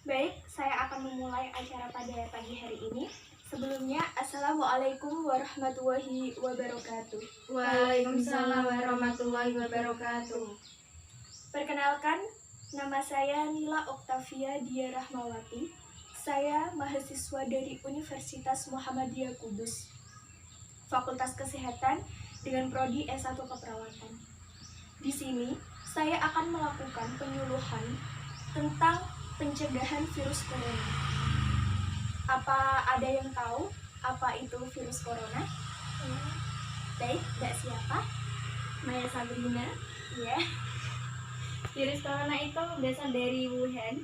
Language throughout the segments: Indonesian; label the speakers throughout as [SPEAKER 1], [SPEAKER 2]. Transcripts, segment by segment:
[SPEAKER 1] Baik, saya akan memulai acara pada pagi hari ini. Sebelumnya, Assalamualaikum warahmatullahi wabarakatuh.
[SPEAKER 2] Waalaikumsalam warahmatullahi wabarakatuh.
[SPEAKER 1] Perkenalkan, nama saya Nila Oktavia Dia Rahmawati. Saya mahasiswa dari Universitas Muhammadiyah Kudus, Fakultas Kesehatan dengan prodi S1 Keperawatan. Di sini, saya akan melakukan penyuluhan tentang pencegahan virus corona. Apa ada yang tahu apa itu virus corona? Baik, Mbak siapa?
[SPEAKER 2] Maya Sabrina.
[SPEAKER 1] Ya.
[SPEAKER 2] Virus corona itu berasal dari Wuhan.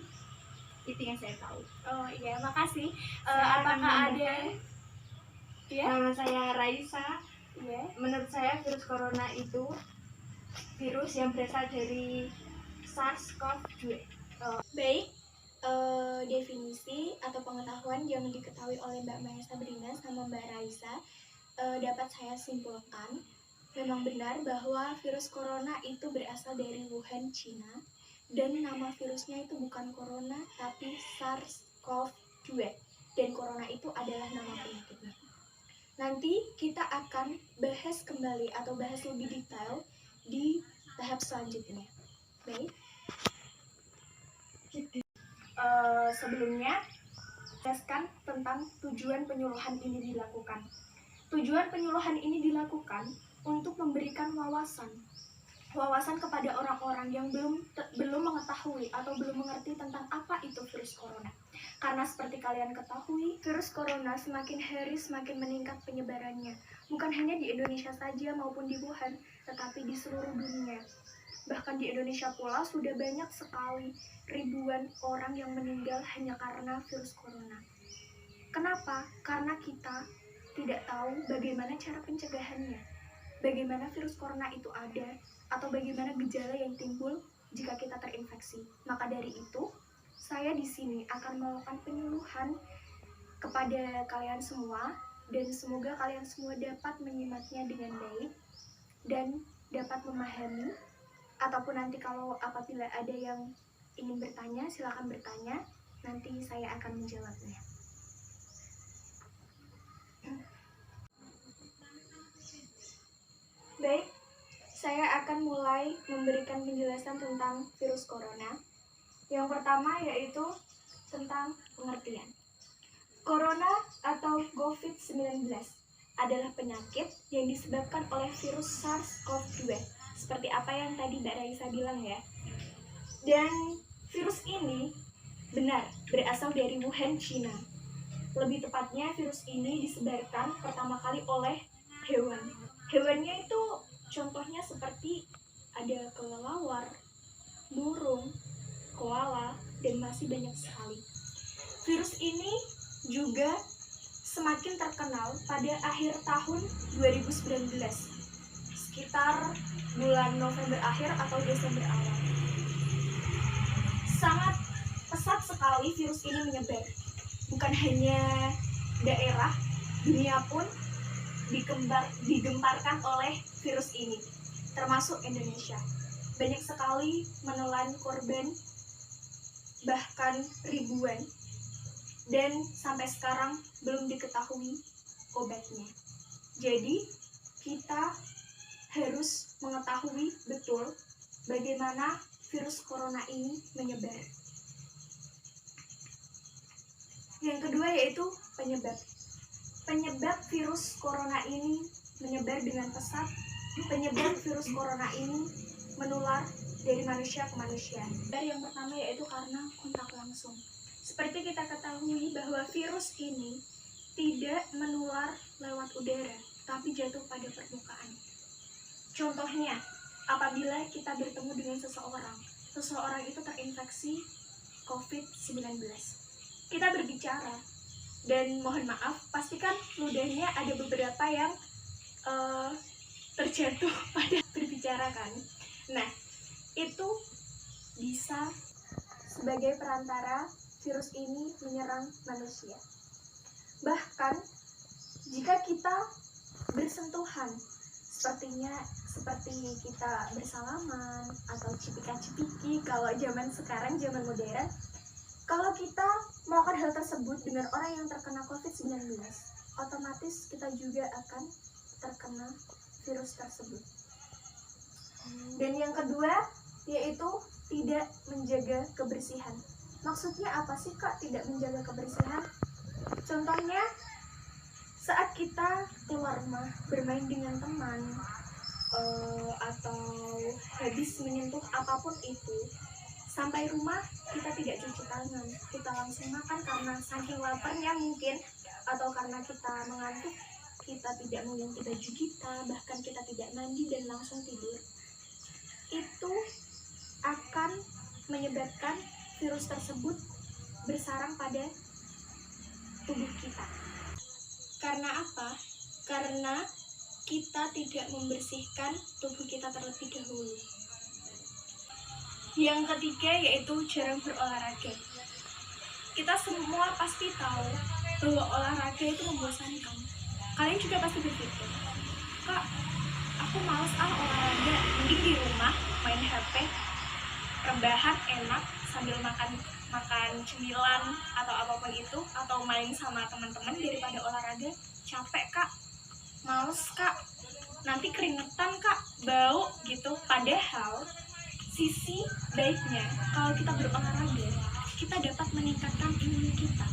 [SPEAKER 2] Itu yang saya tahu.
[SPEAKER 1] Oh iya, makasih.
[SPEAKER 2] Saya akan
[SPEAKER 1] Apakah ada?
[SPEAKER 2] menambahkan,
[SPEAKER 1] Ya.
[SPEAKER 2] Nama saya Raisa.
[SPEAKER 1] Ya.
[SPEAKER 2] Menurut saya virus corona itu virus yang berasal dari SARS-CoV-2.
[SPEAKER 1] Baik. Definisi atau pengetahuan yang diketahui oleh Mbak Maya Sabrina sama Mbak Raisa dapat saya simpulkan. Memang benar bahwa virus corona itu berasal dari Wuhan, Cina, dan nama virusnya itu bukan corona tapi SARS-CoV-2, dan corona itu adalah nama penyakitnya. Nanti kita akan bahas kembali atau bahas lebih detail di tahap selanjutnya. Baik. Sebelumnya, jelaskan tentang tujuan penyuluhan ini dilakukan. Tujuan penyuluhan ini dilakukan untuk memberikan wawasan kepada orang-orang yang belum mengetahui atau belum mengerti tentang apa itu virus corona. Karena seperti kalian ketahui, virus corona semakin hari semakin meningkat penyebarannya. Bukan hanya di Indonesia saja maupun di Wuhan, tetapi di seluruh dunia. Bahkan di Indonesia pula sudah banyak sekali ribuan orang yang meninggal hanya karena virus corona. Kenapa? Karena kita tidak tahu bagaimana cara pencegahannya, bagaimana virus corona itu ada, atau bagaimana gejala yang timbul jika kita terinfeksi. Maka dari itu, saya di sini akan melakukan penyuluhan kepada kalian semua, dan semoga kalian semua dapat menyimaknya dengan baik dan dapat memahami. Ataupun nanti kalau apabila ada yang ingin bertanya, silakan bertanya. Nanti saya akan menjawabnya. Baik, saya akan mulai memberikan penjelasan tentang virus corona. Yang pertama yaitu tentang pengertian. Corona atau COVID-19 adalah penyakit yang disebabkan oleh virus SARS-CoV-2. Seperti apa yang tadi Mbak Raisa bilang ya. Dan virus ini benar berasal dari Wuhan, Cina. Lebih tepatnya virus ini disebarkan pertama kali oleh hewan. Hewannya itu contohnya seperti ada kelelawar, burung, koala, dan masih banyak sekali. Virus ini juga semakin terkenal pada akhir tahun 2019, sekitar bulan November akhir atau Desember awal. Sangat pesat sekali virus ini menyebar. Bukan hanya daerah, dunia pun digemparkan oleh virus ini, termasuk Indonesia. Banyak sekali menelan korban, bahkan ribuan, dan sampai sekarang belum diketahui obatnya. Jadi kita harus mengetahui betul bagaimana virus corona ini menyebar. Yang kedua yaitu penyebab. Penyebab virus corona ini menyebar dengan pesat. Penyebab virus corona ini menular dari manusia ke manusia. Yang pertama yaitu karena kontak langsung. Seperti kita ketahui bahwa virus ini tidak menular lewat udara, tapi jatuh pada permukaan. Contohnya, apabila kita bertemu dengan seseorang itu terinfeksi COVID-19. Kita berbicara, dan mohon maaf, pastikan ludahnya ada beberapa yang terjatuh pada berbicara kan. Nah, itu bisa sebagai perantara virus ini menyerang manusia. Bahkan jika kita bersentuhan, seperti kita bersalaman atau cipika-cipiki kalau zaman sekarang, zaman modern, Kalau kita melakukan hal tersebut dengan orang yang terkena COVID-19, otomatis kita juga akan terkena virus tersebut. Dan yang kedua yaitu tidak menjaga kebersihan. Maksudnya apa sih Kak tidak menjaga kebersihan? Contohnya saat kita keluar rumah bermain dengan teman, atau habis menyentuh apapun itu, sampai rumah kita tidak cuci tangan, kita langsung makan karena saking laparnya mungkin, atau karena kita mengantuk, kita tidak mengganti baju kita, bahkan kita tidak mandi dan langsung tidur. Itu akan menyebabkan virus tersebut bersarang pada tubuh kita. Karena apa? Karena kita tidak membersihkan tubuh kita terlebih dahulu. Yang ketiga yaitu jarang berolahraga. Kita semua pasti tahu bahwa olahraga itu membosankan. Kalian juga pasti berpikir, Kak, aku males olahraga, mending di rumah main HP, rebahan enak sambil makan cemilan atau apapun itu, atau main sama teman-teman daripada olahraga. Capek Kak, males Kak, nanti keringetan Kak, bau gitu. Padahal sisi baiknya kalau kita berolahraga, kita dapat meningkatkan imun kita.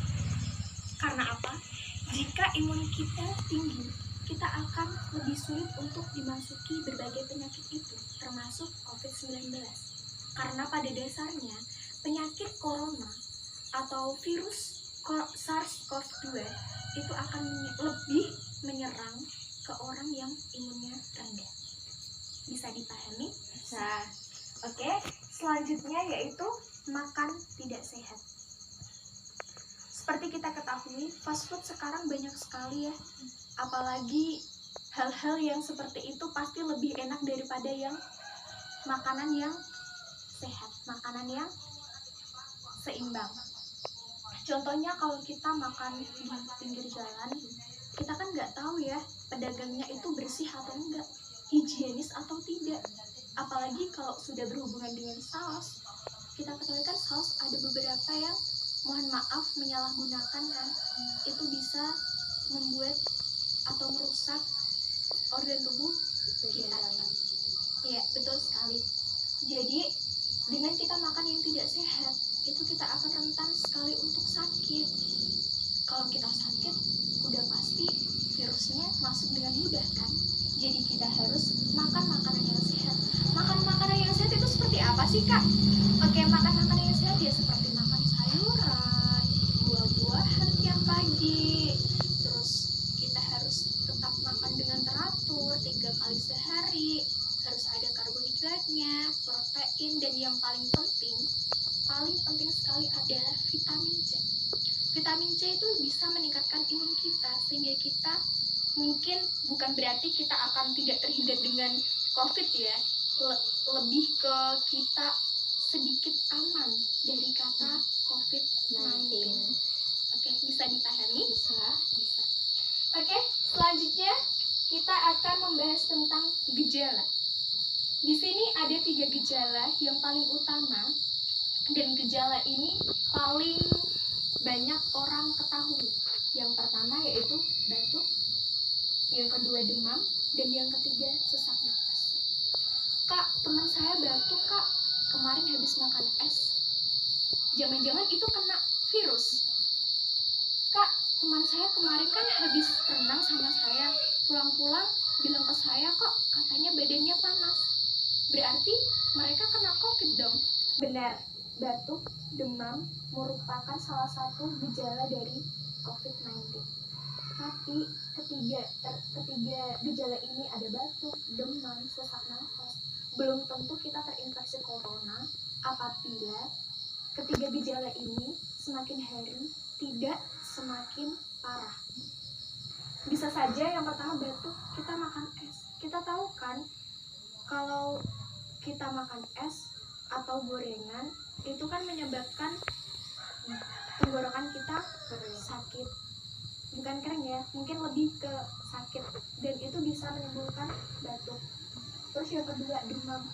[SPEAKER 1] Karena apa? Jika imun kita tinggi, kita akan lebih sulit untuk dimasuki berbagai penyakit itu, termasuk COVID-19. Karena pada dasarnya penyakit corona atau virus SARS-CoV-2 itu akan lebih menyerang ke orang yang imunnya rendah. Bisa dipahami?
[SPEAKER 2] Bisa.
[SPEAKER 1] Oke, selanjutnya yaitu makan tidak sehat. Seperti kita ketahui, fast food sekarang banyak sekali ya. Apalagi hal-hal yang seperti itu pasti lebih enak daripada yang makanan yang sehat, makanan yang seimbang. Contohnya kalau kita makan di pinggir jalan, kita kan nggak tahu ya pedagangnya itu bersih atau enggak, higienis atau tidak. Apalagi kalau sudah berhubungan dengan saus, kita ketahui kan saus ada beberapa yang mohon maaf menyalahgunakan kan, itu bisa membuat atau merusak organ tubuh kita. Iya, betul sekali. Jadi dengan kita makan yang tidak sehat, itu kita akan rentan sekali untuk sakit. Kalau kita sakit, udah pasti virusnya masuk dengan mudah kan. Jadi kita harus makan makanan yang sehat. Makan makanan yang sehat itu seperti apa sih Kak? Oke, makan makanan yang sehat ya seperti makan sayuran, buah-buahan tiap pagi. Terus kita harus tetap makan dengan teratur 3 kali sehari. Harus ada karbohidratnya, protein, dan yang paling penting sekali adalah vitamin C. Vitamin C itu bisa meningkatkan imun kita, sehingga kita mungkin bukan berarti kita akan tidak terhindar dengan COVID ya, lebih ke kita sedikit aman dari kata COVID-19. Oke, bisa dipahami? Bisa. Oke, selanjutnya kita akan membahas tentang gejala. Di sini ada 3 gejala yang paling utama, dan gejala ini paling banyak orang ketahui. Yang pertama yaitu batuk, yang kedua demam, dan yang ketiga sesak napas. Kak, teman saya batuk Kak, kemarin habis makan es. Jangan-jangan itu kena virus. Kak, teman saya kemarin kan habis renang sama saya, pulang-pulang bilang ke saya kok katanya badannya panas. Berarti mereka kena COVID dong. Benar, batuk, demam merupakan salah satu gejala dari COVID-19. Tapi ketiga gejala ini ada batuk, demam, sesak nafas, belum tentu kita terinfeksi corona apabila ketiga gejala ini semakin hari tidak semakin parah. Bisa saja yang pertama batuk, kita makan es. Kita tahu kan kalau kita makan es atau gorengan itu kan menyebabkan tenggorokan kita sakit, bukan kering ya, mungkin lebih ke sakit, dan itu bisa menimbulkan batuk. Terus yang kedua demam.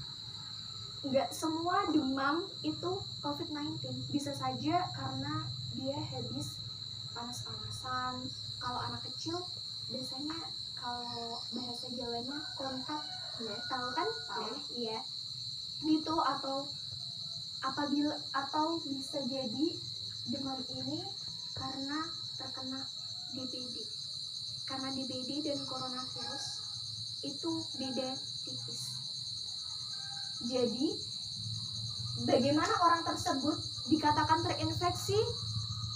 [SPEAKER 1] nggak semua demam itu COVID-19. Bisa saja karena dia habis panas-panasan. Kalau anak kecil biasanya kalau bahasa Jawanya kontak, ya tahu kan? Tahu. Iya. Gitu, atau bisa jadi demam ini karena terkena DBD. Karena DBD dan coronavirus itu beda tipis. Jadi, bagaimana orang tersebut dikatakan terinfeksi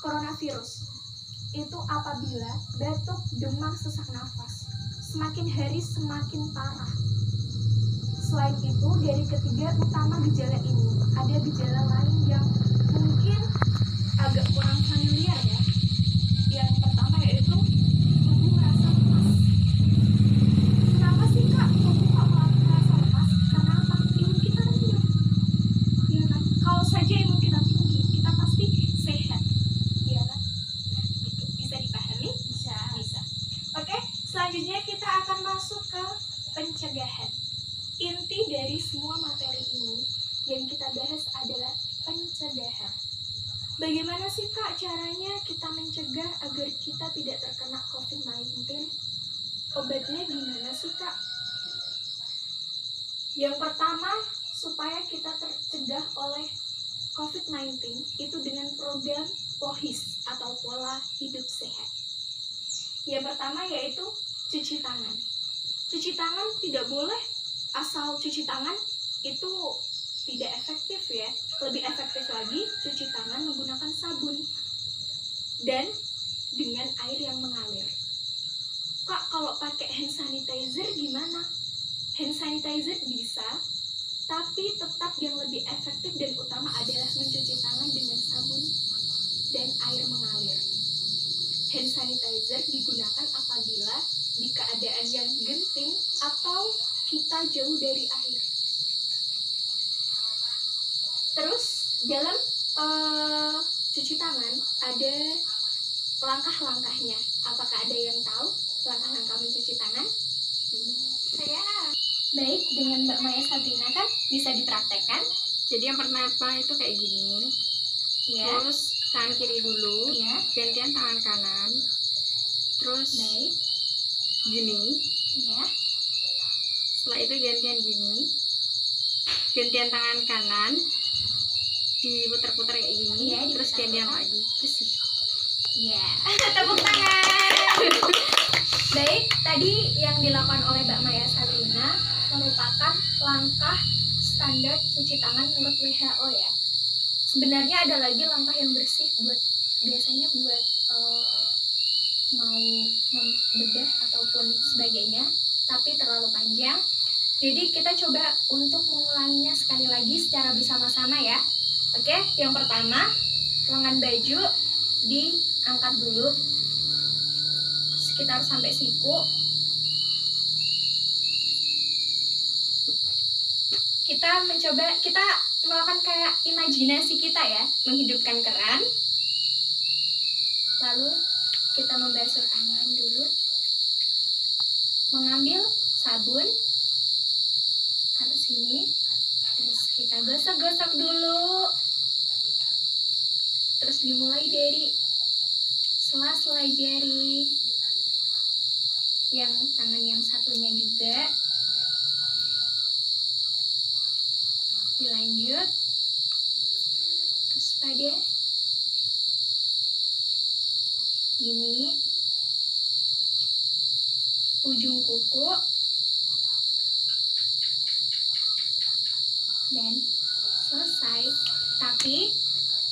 [SPEAKER 1] coronavirus? Itu apabila batuk, demam, sesak nafas. Semakin hari semakin parah. Selain itu, dari ketiga utama gejala ini, ada gejala lain yang mungkin agak kurang familiar ya. Yang pertama yaitu tubuh merasa lemas. Kenapa sih Kak tubuh kok merasa lemas? Karena apa? Imun kita rendah. Iya kan? Kalau saja imun kita tinggi, kita pasti sehat. Iya kan? Gitu. Bisa dipahami? Bisa. Oke, selanjutnya kita akan masuk ke pencegahan. Inti dari semua materi ini yang kita bahas adalah pencegahan. Bagaimana sih Kak caranya kita mencegah agar kita tidak terkena COVID-19? Obatnya gimana sih Kak? Yang pertama, supaya kita tercegah oleh COVID-19 itu dengan program POHIS atau pola hidup sehat. Yang pertama yaitu cuci tangan. Cuci tangan tidak boleh asal cuci tangan, itu tidak efektif ya. Lebih efektif lagi cuci tangan menggunakan sabun dan dengan air yang mengalir. Kak, kalau pakai hand sanitizer gimana? Hand sanitizer bisa, tapi tetap yang lebih efektif dan utama adalah mencuci tangan dengan sabun dan air mengalir. Hand sanitizer digunakan apabila di keadaan yang genting atau kita jauh dari air. Terus dalam cuci tangan ada langkah-langkahnya. Apakah ada yang tahu langkah-langkah mencuci tangan? Saya. Baik, dengan Mbak Maya Sabrina kan bisa dipraktekkan.
[SPEAKER 3] Jadi yang pertama itu kayak gini.
[SPEAKER 1] Ya.
[SPEAKER 3] Terus tangan kiri dulu.
[SPEAKER 1] Ya.
[SPEAKER 3] Gantian tangan kanan. Terus
[SPEAKER 1] Baik.
[SPEAKER 3] gini.
[SPEAKER 1] Ya.
[SPEAKER 3] Setelah itu gantian gini, gantian tangan kanan diputar-putar kayak gini,
[SPEAKER 1] ya,
[SPEAKER 3] terus gantian lagi, bersih.
[SPEAKER 1] Ya, tepuk tangan. Baik, tadi yang dilakukan oleh Mbak Maya Sabrina merupakan langkah standar cuci tangan menurut WHO ya. Sebenarnya ada lagi langkah yang bersih biasanya buat mau membedah ataupun sebagainya, tapi terlalu panjang. Jadi kita coba untuk mengulanginya sekali lagi secara bersama-sama ya. Oke, yang pertama, lengan baju diangkat dulu sekitar sampai siku. Kita melakukan kayak imajinasi kita ya, menghidupkan keran. Lalu kita membasuh tangan dulu. Mengambil sabun, taruh sini, terus kita gosok-gosok dulu. Terus dimulai dari sela-sela jari, yang tangan yang satunya juga dilanjut, terus pada gini ujung kuku dan selesai. Tapi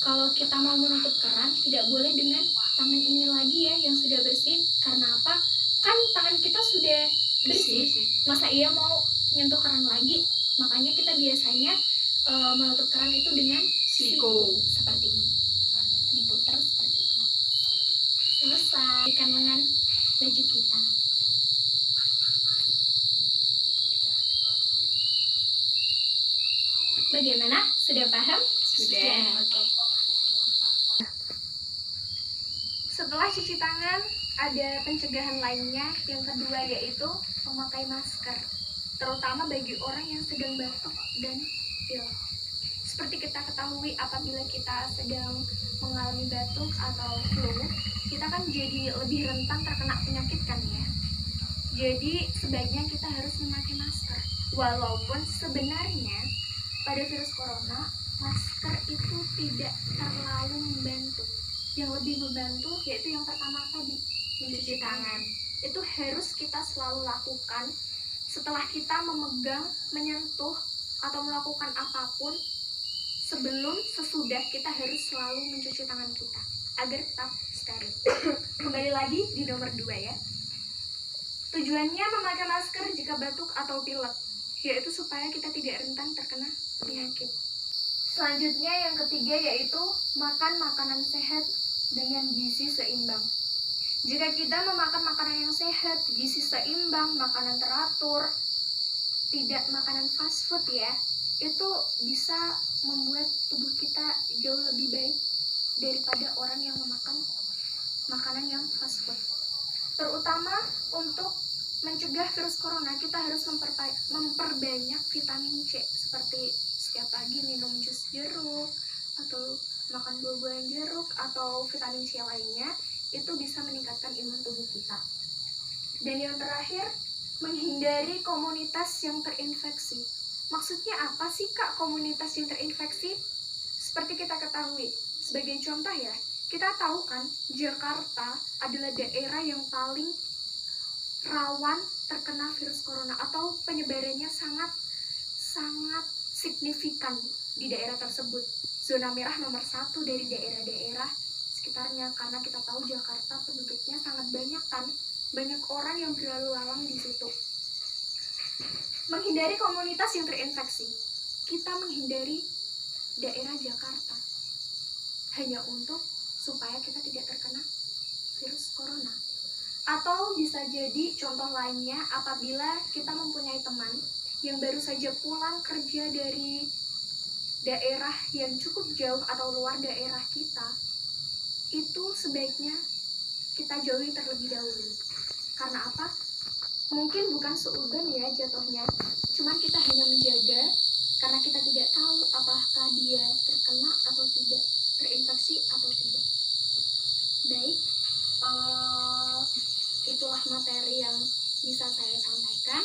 [SPEAKER 1] kalau kita mau menutup keran tidak boleh dengan tangan ini lagi ya yang sudah bersih. Karena apa? Kan tangan kita sudah bersih. Masa iya mau nyentuh keran lagi? Makanya kita biasanya menutup keran itu dengan siku seperti ini, diputar seperti ini. Selesai ikan lengan baju kita. Bagaimana? Sudah paham?
[SPEAKER 3] Sudah.
[SPEAKER 1] Oke. Setelah cuci tangan, ada pencegahan lainnya. Yang kedua yaitu memakai masker, terutama bagi orang yang sedang batuk dan pilek. Seperti kita ketahui, apabila kita sedang mengalami batuk atau flu, kita kan jadi lebih rentan terkena penyakit kan ya. Jadi sebaiknya kita harus memakai masker. Walaupun sebenarnya pada virus corona, masker itu tidak terlalu membantu. Yang lebih membantu yaitu yang pertama tadi, mencuci tangan. Itu harus kita selalu lakukan setelah kita memegang, menyentuh, atau melakukan apapun. Sebelum, sesudah, kita harus selalu mencuci tangan kita agar tetap steril. Kembali lagi di nomor 2 ya. Tujuannya memakai masker jika batuk atau pilek, yaitu supaya kita tidak rentan terkena penyakit. Selanjutnya yang ketiga yaitu makan makanan sehat dengan gizi seimbang. Jika kita memakan makanan yang sehat, gizi seimbang, makanan teratur, tidak makanan fast food ya, itu bisa membuat tubuh kita jauh lebih baik daripada orang yang memakan makanan yang fast food. Terutama untuk mencegah virus corona, kita harus memperbanyak vitamin C, seperti setiap pagi minum jus jeruk atau makan buah-buahan jeruk atau vitamin C lainnya. Itu bisa meningkatkan imun tubuh kita. Dan yang terakhir, menghindari komunitas yang terinfeksi. Maksudnya apa sih Kak komunitas yang terinfeksi? Seperti kita ketahui, sebagai contoh ya, kita tahu kan Jakarta adalah daerah yang paling rawan terkena virus corona atau penyebarannya sangat signifikan di daerah tersebut. Zona merah nomor 1 dari daerah-daerah sekitarnya, karena kita tahu Jakarta penduduknya sangat banyak kan, banyak orang yang berlalu lalang di situ. Menghindari komunitas yang terinfeksi, kita menghindari daerah Jakarta hanya untuk supaya kita tidak terkena virus corona. Atau bisa jadi contoh lainnya, apabila kita mempunyai teman yang baru saja pulang kerja dari daerah yang cukup jauh atau luar daerah kita, itu sebaiknya kita jauhi terlebih dahulu. Karena apa? Mungkin bukan seudon ya jatuhnya, cuman kita hanya menjaga karena kita tidak tahu apakah dia terkena atau tidak, terinfeksi atau tidak. Baik, itulah materi yang bisa saya sampaikan.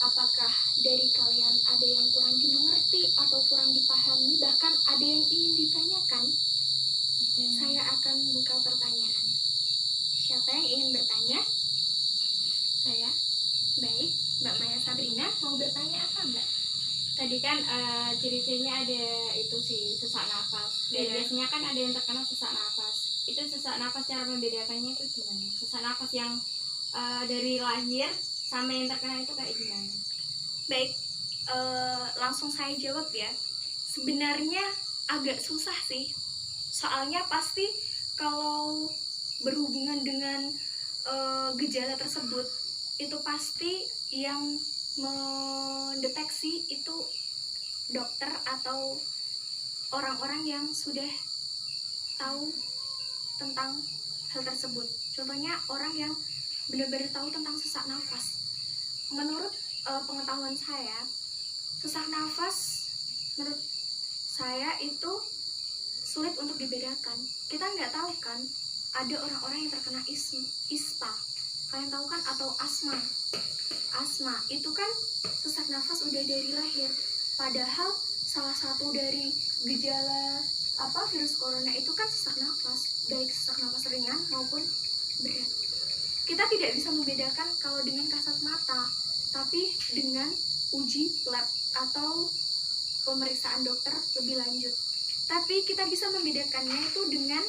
[SPEAKER 1] Apakah dari kalian ada yang kurang dimengerti atau kurang dipahami, bahkan ada yang ingin ditanyakan? Saya akan buka pertanyaan. Siapa yang ingin bertanya? Saya. Baik, Mbak Maya Sabrina mau bertanya apa Mbak?
[SPEAKER 2] Tadi kan ciri-cirinya ada itu sih, sesak nafas. Dan biasanya kan ada yang terkena sesak nafas. Itu sesak nafas, cara membedakannya itu gimana? Sesak nafas yang dari lahir sama yang terkena itu kayak gimana?
[SPEAKER 1] Baik, langsung saya jawab ya. Sebenarnya agak susah sih. Soalnya pasti kalau berhubungan dengan gejala tersebut, itu pasti yang mendeteksi itu dokter atau orang-orang yang sudah tahu tentang hal tersebut. Contohnya orang yang benar-benar tahu tentang sesak nafas. Menurut pengetahuan saya, sesak nafas menurut saya itu sulit untuk dibedakan. Kita nggak tahu kan, ada orang-orang yang terkena ISPA, kalian tahu kan, atau asma. Asma itu kan sesak nafas udah dari lahir. Padahal salah satu dari gejala virus corona itu kan sesak nafas, baik sesak nafas ringan maupun berat. Kita tidak bisa membedakan kalau dengan kasat mata, tapi dengan uji lab atau pemeriksaan dokter lebih lanjut. Tapi kita bisa membedakannya itu dengan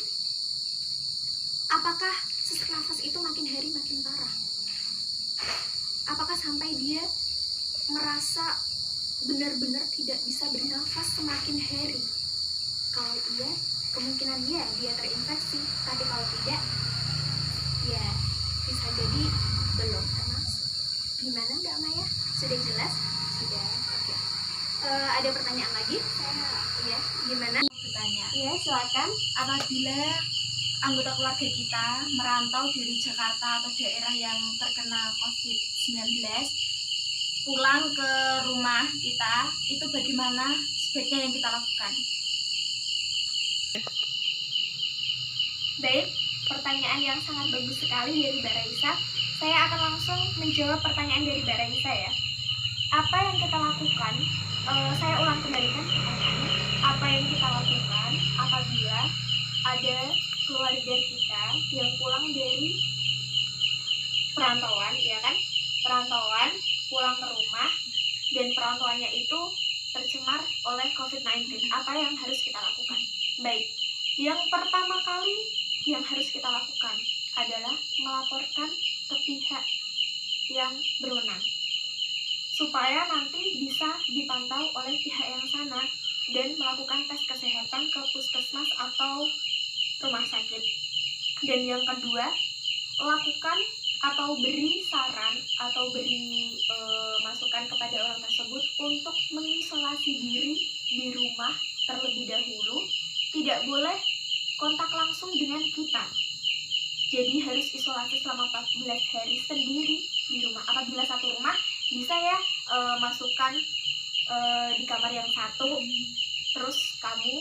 [SPEAKER 1] apakah sesak nafas itu makin hari makin parah. Apakah sampai dia merasa benar-benar tidak bisa bernafas semakin hari. Kalau iya, kemungkinan dia terinfeksi. Tapi kalau tidak, ya bisa jadi belum termasuk. Gimana Mbak Maya? Sudah jelas? Sudah. Oke. Ada pertanyaan lagi? Ya, gimana?
[SPEAKER 2] Bertanya.
[SPEAKER 1] Iya, silakan.
[SPEAKER 2] Apabila anggota keluarga kita merantau dari Jakarta atau daerah yang terkena COVID-19,
[SPEAKER 1] pulang ke rumah kita, itu bagaimana sebaiknya yang kita lakukan? Baik, pertanyaan yang sangat bagus sekali dari Mbak Raisa. Saya akan langsung menjawab pertanyaan dari Mbak Raisa ya. Apa yang kita lakukan? Saya ulang kembali kan pertanyaannya. Apa yang kita lakukan apabila ada keluarga kita yang pulang dari perantauan, ya kan? Perantauan, pulang ke rumah, dan perantauannya itu tercemar oleh COVID-19. Apa yang harus kita lakukan? Baik, yang pertama kali yang harus kita lakukan adalah melaporkan ke pihak yang berwenang, supaya nanti bisa dipantau oleh pihak yang sana dan melakukan tes kesehatan ke puskesmas atau rumah sakit. Dan yang kedua, lakukan atau beri saran atau beri masukan kepada orang tersebut untuk mengisolasi diri di rumah terlebih dahulu. Tidak boleh kontak langsung dengan kita. Jadi harus isolasi selama 14 hari sendiri di rumah. Apabila satu rumah, bisa ya masukkan di kamar yang satu, terus kamu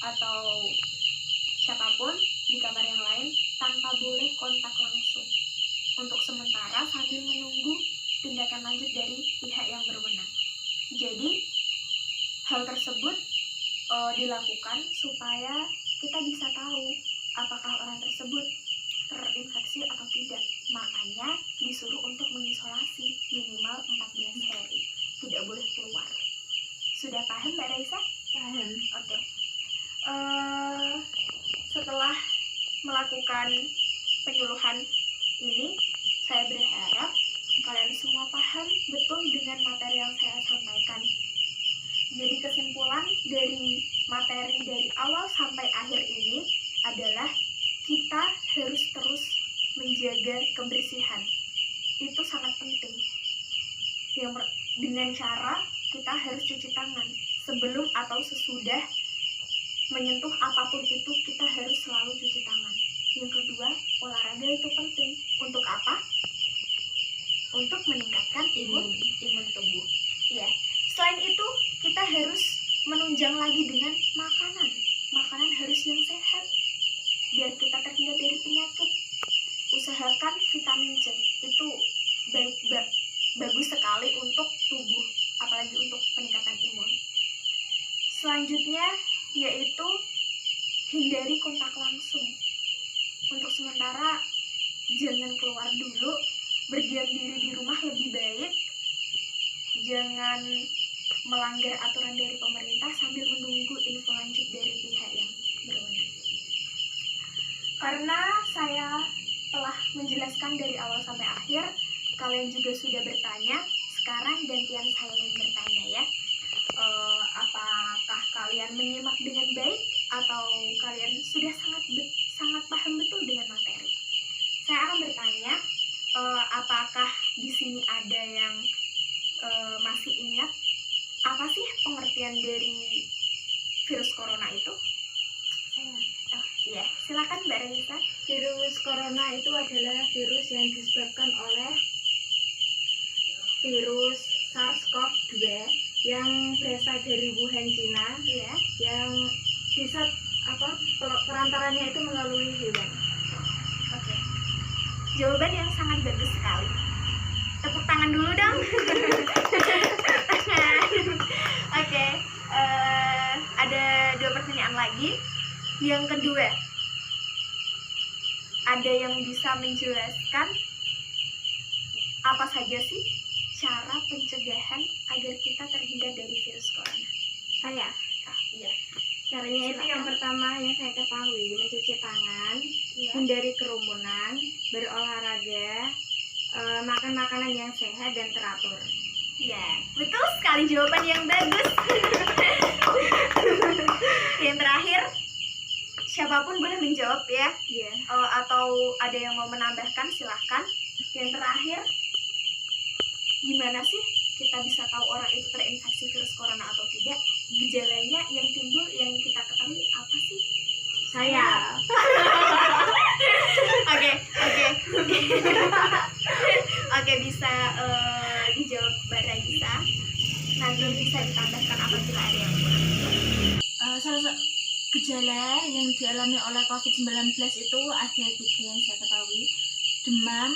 [SPEAKER 1] atau siapapun di kamar yang lain, tanpa boleh kontak langsung untuk sementara sambil menunggu tindakan lanjut dari pihak yang berwenang. Jadi hal tersebut dilakukan supaya kita bisa tahu apakah orang tersebut terinfeksi atau tidak. Makanya disuruh untuk mengisolasi minimal 14 hari, tidak boleh keluar. Sudah paham Mbak Raisa?
[SPEAKER 2] Paham.
[SPEAKER 1] Oke. Setelah melakukan penyuluhan ini, saya berharap kalian semua paham betul dengan materi yang saya sampaikan. Jadi kesimpulan dari materi dari awal sampai akhir ini adalah kita harus terus menjaga kebersihan. Itu sangat penting. Dengan cara kita harus cuci tangan sebelum atau sesudah menyentuh apapun itu, kita harus selalu cuci tangan. Yang kedua, olahraga itu penting. Untuk apa? Untuk meningkatkan imun tubuh. Ya. Selain itu, kita harus menunjang lagi dengan makanan. Makanan harus yang sehat biar kita terhindar dari penyakit. Usahakan vitamin C. Itu bagus sekali untuk tubuh, apalagi untuk peningkatan imun. Selanjutnya yaitu hindari kontak langsung. Untuk sementara jangan keluar dulu, berdiam diri di rumah lebih baik. Jangan melanggar aturan dari pemerintah sambil menunggu info lanjut dari pihak yang berwenang. Karena saya telah menjelaskan dari awal sampai akhir, kalian juga sudah bertanya. Sekarang gantian saya yang bertanya ya. Apakah kalian menyimak dengan baik atau kalian sudah sangat paham betul dengan materi? Saya akan bertanya, apakah di sini ada yang masih ingat apa sih pengertian dari virus corona itu? Iya, silakan Mbak Raisa.
[SPEAKER 2] Virus corona itu adalah virus yang disebabkan oleh virus SARS-CoV-2 yang berasal dari Wuhan, Cina,
[SPEAKER 1] Iya.
[SPEAKER 2] yang bisa perantaranya itu melalui hewan.
[SPEAKER 1] Oke. Jawaban yang sangat bagus sekali. Tepuk tangan dulu dong. Oke. Ada 2 pertanyaan lagi. Yang kedua, ada yang bisa menjelaskan apa saja sih cara pencegahan agar kita terhindar dari virus corona?
[SPEAKER 2] Saya,
[SPEAKER 1] Iya.
[SPEAKER 2] caranya itu
[SPEAKER 1] Silakan.
[SPEAKER 2] yang pertama yang saya ketahui, mencuci tangan,
[SPEAKER 1] Iya.
[SPEAKER 2] hindari kerumunan, berolahraga, makan makanan yang sehat dan teratur.
[SPEAKER 1] Ya, betul sekali, jawaban yang bagus. Yang terakhir, siapapun boleh menjawab ya.
[SPEAKER 2] Iya.
[SPEAKER 1] Atau ada yang mau menambahkan, silahkan. Yang terakhir, gimana sih kita bisa tahu orang itu terinfeksi virus corona atau tidak? Gejalanya yang timbul yang kita ketahui apa sih?
[SPEAKER 2] Saya.
[SPEAKER 1] Oke, bisa dijawab Mbak Mbak Raisa. Nanti bisa ditambahkan apabila ada yang kurang.
[SPEAKER 2] Salah satu gejala yang dialami oleh COVID-19 itu ada 3 yang saya ketahui: demam,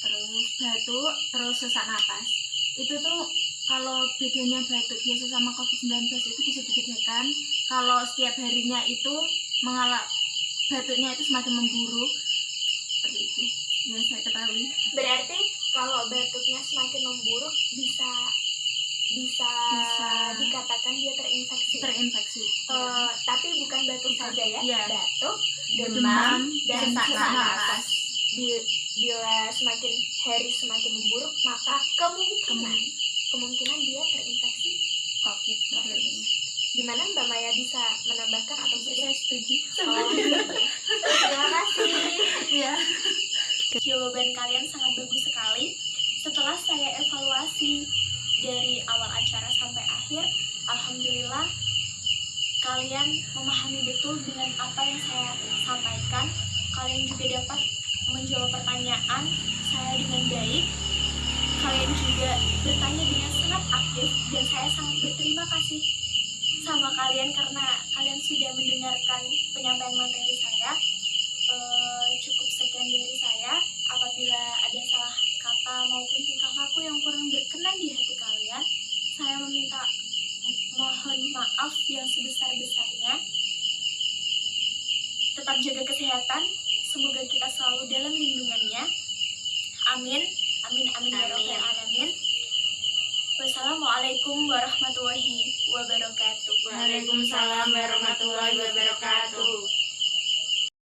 [SPEAKER 2] terus batuk, terus sesak napas. Itu tuh kalau bedanya batuk biasa sama COVID-19 itu bisa dibedakan kalau setiap harinya itu batuknya itu semakin memburuk. Seperti itu yang saya ketahui.
[SPEAKER 1] Berarti kalau batuknya semakin memburuk bisa dikatakan dia terinfeksi. Tapi bukan batuk saja ya,
[SPEAKER 2] Iya.
[SPEAKER 1] batuk,
[SPEAKER 2] Demam,
[SPEAKER 1] dan
[SPEAKER 2] sesak
[SPEAKER 1] sesak
[SPEAKER 2] napas.
[SPEAKER 1] napas. Bila semakin hari semakin memburuk, maka kemungkinan dia terinfeksi
[SPEAKER 2] COVID.
[SPEAKER 1] Gimana Mbak Maya bisa menambahkan atau
[SPEAKER 2] Saya setuju.
[SPEAKER 1] Oh, terima kasih.
[SPEAKER 2] Ya.
[SPEAKER 1] Jawaban kalian sangat bagus sekali. Setelah saya evaluasi dari awal acara sampai akhir, alhamdulillah kalian memahami betul dengan apa yang saya sampaikan. Kalian juga dapat menjawab pertanyaan saya dengan baik. Kalian juga bertanya dengan sangat aktif dan saya sangat berterima kasih sama kalian karena kalian sudah mendengarkan penyampaian materi saya. Cukup sekian dari saya. Apabila ada salah kata maupun tingkah laku yang kurang berkenan di hati kalian, saya mohon maaf yang sebesar-besarnya. Tetap jaga kesehatan, semoga kita selalu dalam lindungannya. Amin, amin, amin, ya rabbal alamin. Wassalamualaikum warahmatullahi wabarakatuh.
[SPEAKER 2] Waalaikumsalam warahmatullahi wabarakatuh.